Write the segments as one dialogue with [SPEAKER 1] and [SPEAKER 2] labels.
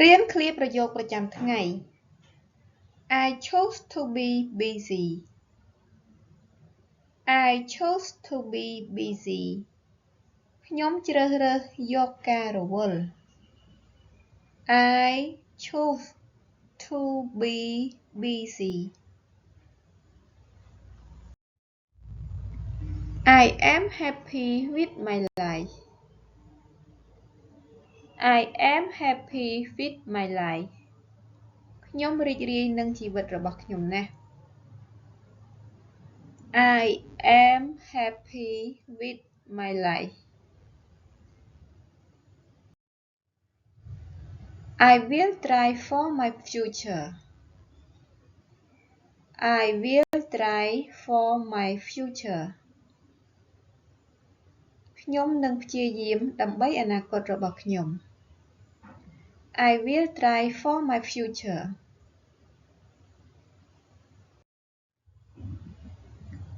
[SPEAKER 1] រៀនឃ្លាប្រយោគប្រចាំថ្ងៃ I chose to be busy. I chose to be busy. ខ្ញុំជ្រើសរើសយកការរវល់ I chose to be busy. I am happy with my life. I am happy with my life. ខ្ញុំរីករាយនឹងជីវិតរបស់ខ្ញុំណាស់ I am happy with my life. I will try for my future. I will try for my future. ខ្ញុំនឹងព្យាយាមដើម្បីអនាគតរបស់ខ្ញុំ I will try for my future.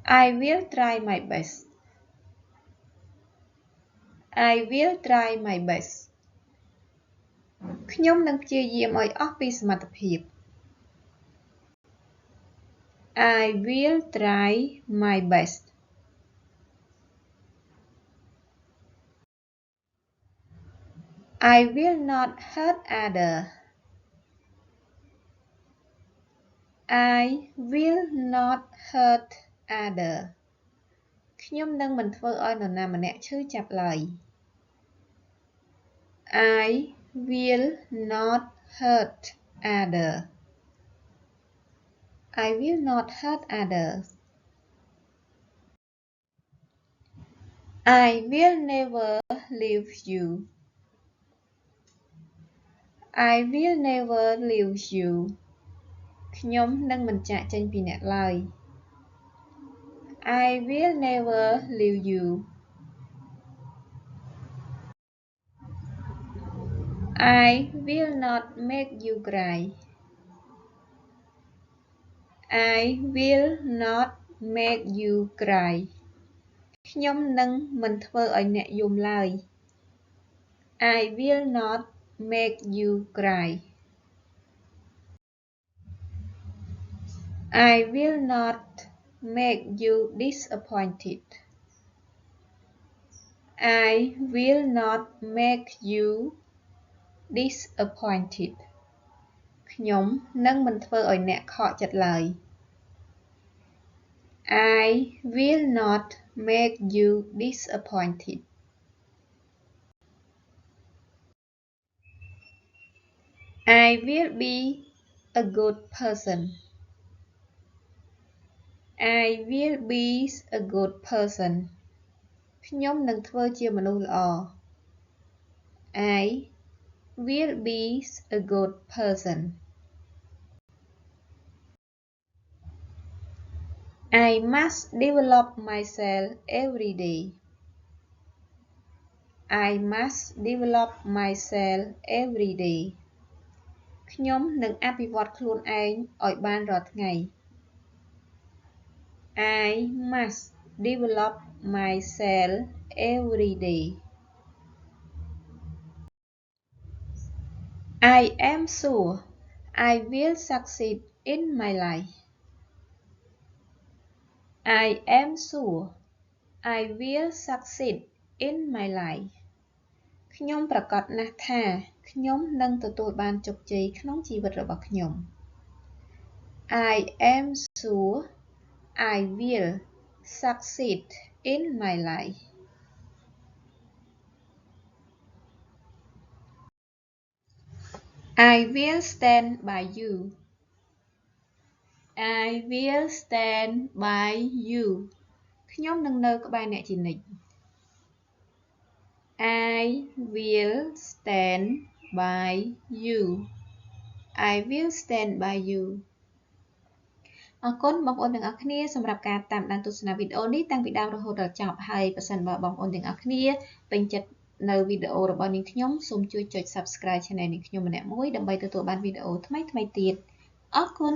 [SPEAKER 1] I will try my best. I will try my best. ខ្ញុំនឹងព្យាយាមឲ្យអស់ពីសមត្ថភាព I will try my best. I will not hurt others. I will not hurt others. ខ្ញុំនឹងមិនធ្វើឲ្យនរណាម្នាក់ឈឺចាប់ឡើយ I will not hurt others. I will not hurt others. I will never leave you. I will never leave you. ខ្ញុំនឹងមិនចាកចេញពីអ្នកឡើយ I will never leave you. I will not make you cry. I will not make you cry. ខ្ញុំនឹងមិនធ្វើឲ្យអ្នកយំឡើយ I will not make you cry. I will not make you disappointed. I will not make you disappointed. ខ្ញុំនឹងមិនធ្វើឲ្យអ្នកខកចិត្តឡើយ I will not make you disappointed. I will be a good person. I will be a good person. ខ្ញុំនឹងធ្វើជាមនុស្សល្អ I will be a good person. I must develop myself every day. I must develop myself every day. ខ្ញុំនឹងអភិវឌ្ឍខ្លួនឯងឲ្យបានរាល់ថ្ងៃ I must develop myself every day. I am sure I will succeed in my life. I am sure I will succeed in my life. ខ្ញុំប្រកាសណាស់ថាខ្ញុំនឹងទទួលបានជោគជ័យក្នុងជីវិតរបស់ខ្ញុំ I am sure I will succeed in my life. I will stand by you. I will stand by you. ខ្ញុំនឹងនៅក្បែរអ្នកជានិច្ច I will stand by you. I will stand by you. អរគុណបងប្អូនទាំងអស់គ្នាសម្រាប់ការតាមដានទស្សនាវីដេអូនេះតាំងពីដើមរហូតដល់ចប់ហើយប្រសិនបើបងប្អូនទាំងអស់គ្នាពេញចិត្តនៅវីដេអូរបស់នាងខ្ញុំសូមជួយចុច Subscribe Channel នាងខ្ញុំម្នាក់មួយដើម្បីទទួលបានវីដេអូថ្មីៗទៀតអរគុណ